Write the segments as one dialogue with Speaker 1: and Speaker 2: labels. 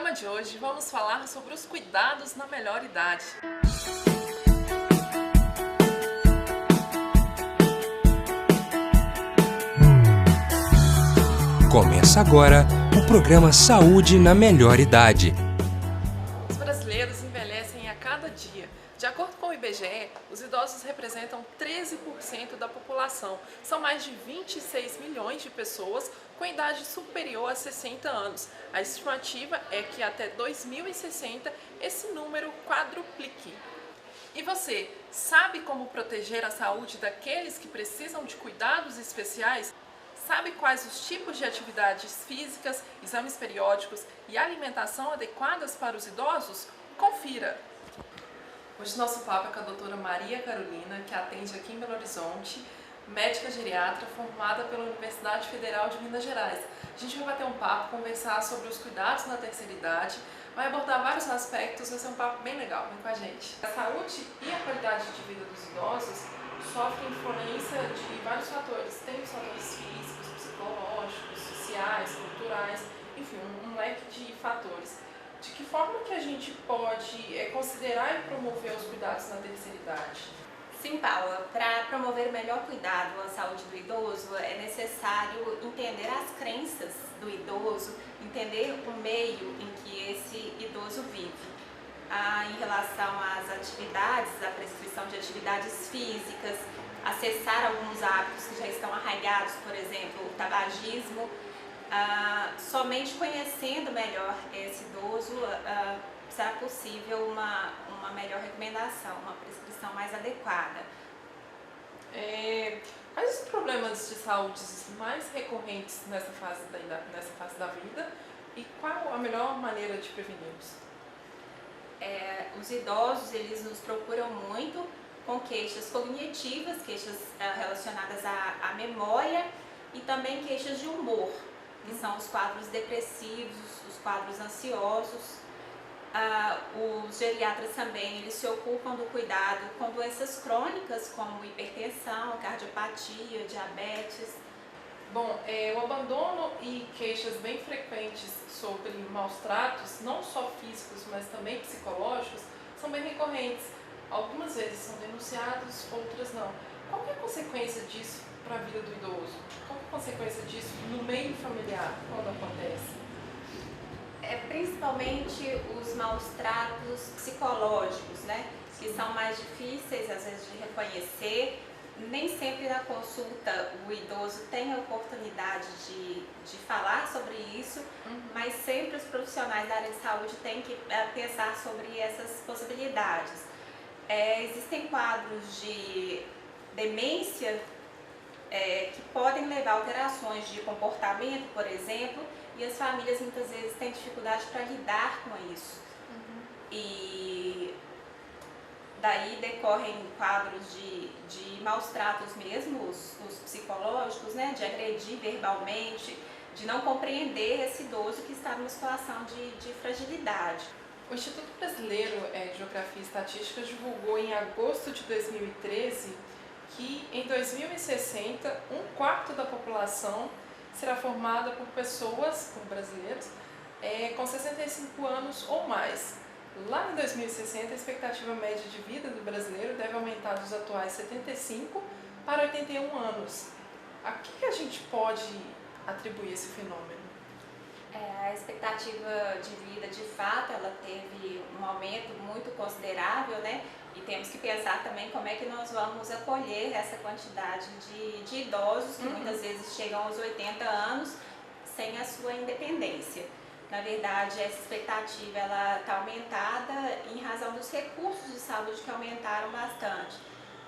Speaker 1: programa de hoje vamos falar sobre os cuidados na melhor idade.
Speaker 2: Começa agora o programa Saúde na Melhor Idade.
Speaker 1: Os brasileiros envelhecem a cada dia. De acordo com o IBGE, os idosos representam 13% da população. São mais de 26 milhões de pessoas com idade superior a 60 anos. A estimativa é que até 2060 esse número quadruplique. E você, sabe como proteger a saúde daqueles que precisam de cuidados especiais? Sabe quais os tipos de atividades físicas, exames periódicos e alimentação adequadas para os idosos? Confira! Hoje nosso papo é com a doutora Maria Carolina, que atende aqui em Belo Horizonte, médica geriatra formada pela Universidade Federal de Minas Gerais. A gente vai bater um papo, conversar sobre os cuidados na terceira idade, vai abordar vários aspectos, vai ser um papo bem legal, vem com a gente. A saúde e a qualidade de vida dos idosos sofrem influência de vários fatores. Tem os fatores físicos, psicológicos, sociais, culturais, enfim, um leque de fatores. De que forma que a gente pode considerar e promover os cuidados na terceira idade?
Speaker 3: Sim, Paula, para promover o melhor cuidado à saúde do idoso, é necessário entender as crenças do idoso, entender o meio em que esse idoso vive. Em relação às atividades, a prescrição de atividades físicas, acessar alguns hábitos que já estão arraigados, por exemplo, o tabagismo. Somente conhecendo melhor esse idoso será possível uma melhor recomendação, uma prescrição mais adequada.
Speaker 1: Quais os problemas de saúde mais recorrentes nessa fase da vida e qual a melhor maneira de preveni-los?
Speaker 3: Os idosos, eles nos procuram muito com queixas cognitivas, queixas relacionadas à memória e também queixas de humor, que são os quadros depressivos, os quadros ansiosos. Os geriatras também, eles se ocupam do cuidado com doenças crônicas como hipertensão, cardiopatia, diabetes.
Speaker 1: Bom, o abandono e queixas bem frequentes sobre maus tratos, não só físicos, mas também psicológicos, são bem recorrentes. Algumas vezes são denunciados, outras não. Qual é a consequência disso para a vida do idoso? Qual é a consequência disso no meio familiar, quando acontece?
Speaker 3: Principalmente os maus tratos psicológicos, né? Que são mais difíceis, às vezes, de reconhecer. Nem sempre na consulta o idoso tem a oportunidade de falar sobre isso, mas sempre os profissionais da área de saúde têm que pensar sobre essas possibilidades. Existem quadros de demência que podem levar a alterações de comportamento, por exemplo, e as famílias muitas vezes têm dificuldade para lidar com isso. E daí decorrem quadros de maus tratos mesmo, os psicológicos, né, de agredir verbalmente, de não compreender esse idoso que está numa situação de fragilidade.
Speaker 1: O Instituto Brasileiro de Geografia e Estatística divulgou em agosto de 2013 que em 2060 um quarto da população será formada por pessoas, por brasileiros, com 65 anos ou mais. Lá em 2060, a expectativa média de vida do brasileiro deve aumentar dos atuais 75 para 81 anos. A que a gente pode atribuir esse fenômeno?
Speaker 3: A expectativa de vida, de fato, ela teve um aumento muito considerável, né? E temos que pensar também como é que nós vamos acolher essa quantidade de idosos que muitas vezes chegam aos 80 anos sem a sua independência. Na verdade, essa expectativa está aumentada em razão dos recursos de saúde que aumentaram bastante.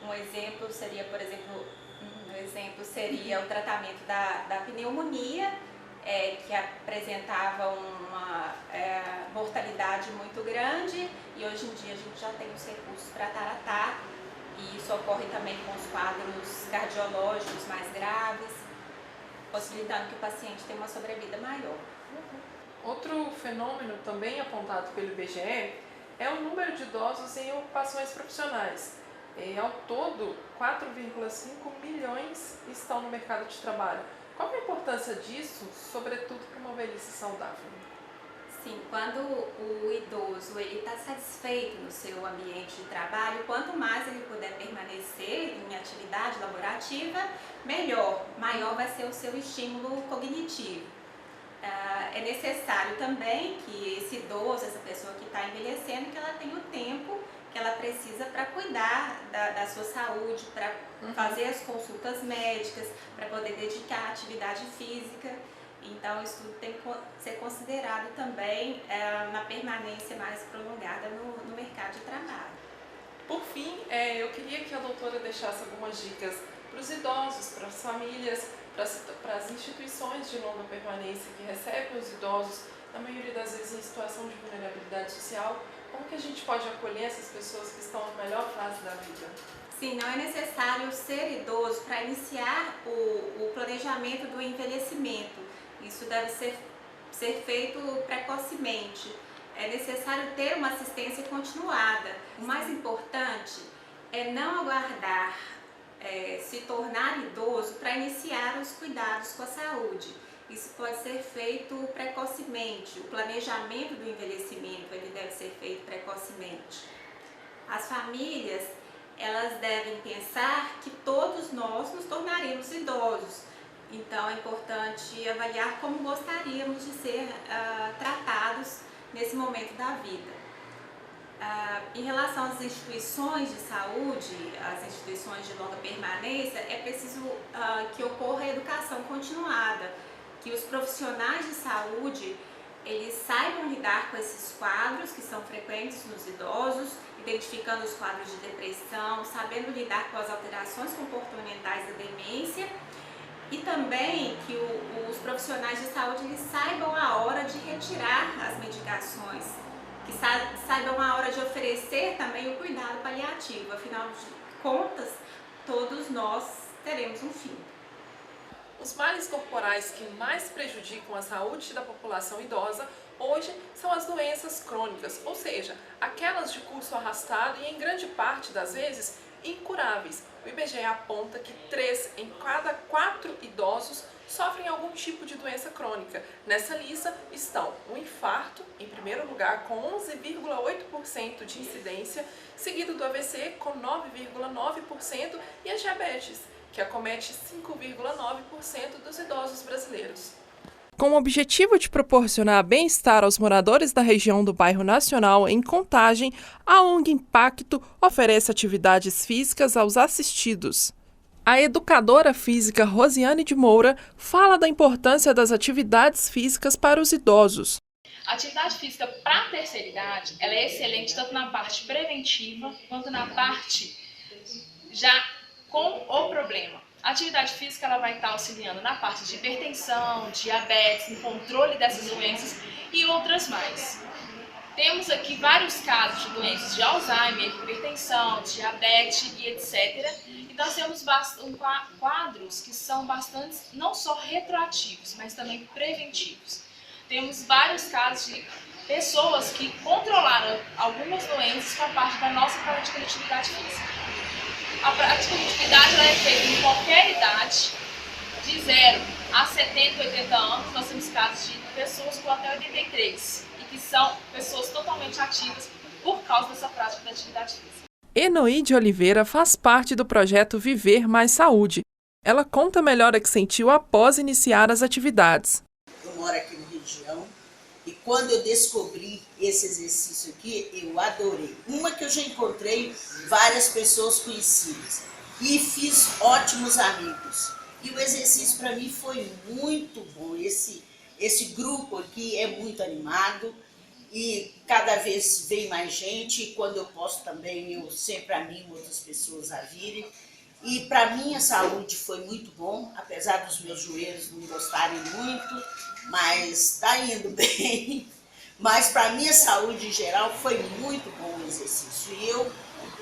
Speaker 3: Um exemplo seria, por exemplo, o tratamento da pneumonia, que apresentava uma mortalidade muito grande, e hoje em dia a gente já tem os recursos para tratar, e isso ocorre também com os quadros cardiológicos mais graves, possibilitando que o paciente tenha uma sobrevida maior.
Speaker 1: Outro fenômeno também apontado pelo IBGE é o número de idosos em ocupações profissionais. Ao todo, 4,5 milhões estão no mercado de trabalho. Qual é a importância disso, sobretudo para uma velhice saudável?
Speaker 3: Sim, quando o idoso está satisfeito no seu ambiente de trabalho, quanto mais ele puder permanecer em atividade laborativa, melhor, maior vai ser o seu estímulo cognitivo. É necessário também que esse idoso, essa pessoa que está envelhecendo, que ela tenha o tempo que ela precisa para cuidar da sua saúde, para fazer as consultas médicas, para poder dedicar à atividade física. Então, isso tudo tem que ser considerado também na permanência mais prolongada no mercado de trabalho.
Speaker 1: Por fim, eu queria que a doutora deixasse algumas dicas para os idosos, para as famílias, para as instituições de longa permanência que recebem os idosos, na maioria das vezes em situação de vulnerabilidade social. Como que a gente pode acolher essas pessoas que estão na melhor fase da vida?
Speaker 3: Sim, não é necessário ser idoso para iniciar o planejamento do envelhecimento. Isso deve ser feito precocemente. É necessário ter uma assistência continuada. O mais importante é não aguardar se tornar idoso para iniciar os cuidados com a saúde. Isso pode ser feito precocemente. O planejamento do envelhecimento ele deve ser feito precocemente. As famílias elas devem pensar que todos nós nos tornaremos idosos. Então é importante avaliar como gostaríamos de ser tratados nesse momento da vida. Em relação às instituições de saúde, às instituições de longa permanência, é preciso que ocorra a educação continuada, que os profissionais de saúde eles saibam lidar com esses quadros que são frequentes nos idosos, identificando os quadros de depressão, sabendo lidar com as alterações comportamentais da demência, e também que os profissionais de saúde eles saibam a hora de retirar as medicações, que saibam a hora de oferecer também o cuidado paliativo. Afinal de contas, todos nós teremos um fim.
Speaker 1: Os males corporais que mais prejudicam a saúde da população idosa hoje são as doenças crônicas, ou seja, aquelas de curso arrastado e em grande parte das vezes incuráveis. O IBGE aponta que 3 em cada 4 idosos sofrem algum tipo de doença crônica. Nessa lista estão o infarto, em primeiro lugar, com 11,8% de incidência, seguido do AVC, com 9,9%, e a diabetes, que acomete 5,9% dos idosos brasileiros. Com o objetivo de proporcionar bem-estar aos moradores da região do Bairro Nacional em Contagem, a ONG Impacto oferece atividades físicas aos assistidos. A educadora física Rosiane de Moura fala da importância das atividades físicas para os idosos.
Speaker 4: A atividade física para a terceira idade ela é excelente tanto na parte preventiva quanto na parte já com o problema. A atividade física ela vai estar auxiliando na parte de hipertensão, diabetes, no controle dessas doenças e outras mais. Temos aqui vários casos de doenças de Alzheimer, hipertensão, diabetes e etc. E nós temos quadros que são bastante, não só retroativos, mas também preventivos. Temos vários casos de pessoas que controlaram algumas doenças com a parte da nossa prática de atividade física. A prática de atividade ela é feita em qualquer idade, de 0 a 70, 80 anos. Nós temos casos de pessoas com até 83 e que são pessoas totalmente ativas por causa dessa prática da atividade física.
Speaker 1: Enoide Oliveira faz parte do projeto Viver Mais Saúde. Ela conta a melhora que sentiu após iniciar as atividades.
Speaker 5: Eu moro aqui na região e quando eu descobri esse exercício aqui, eu adorei. Uma que eu já encontrei várias pessoas conhecidas e fiz ótimos amigos. E o exercício para mim foi muito bom. Esse grupo aqui é muito animado e cada vez vem mais gente. E quando eu posso também, eu sempre animo outras pessoas a virem. E para mim a saúde foi muito bom, apesar dos meus joelhos não gostarem muito, mas está indo bem. Mas para mim a saúde em geral foi muito bom o exercício. E eu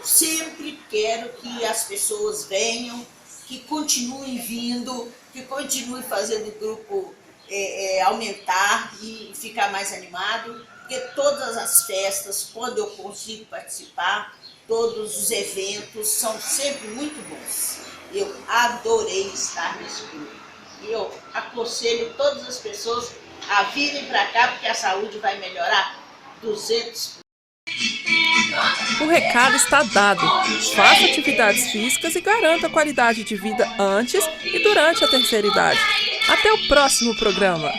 Speaker 5: sempre quero que as pessoas venham, que continuem vindo, que continuem fazendo o grupo aumentar e ficar mais animado, porque todas as festas, quando eu consigo participar, todos os eventos são sempre muito bons. Eu adorei estar nesse grupo. E eu aconselho todas as pessoas a virem para cá, porque a saúde vai melhorar 200%.
Speaker 1: O recado está dado. Faça atividades físicas e garanta a qualidade de vida antes e durante a terceira idade. Até o próximo programa!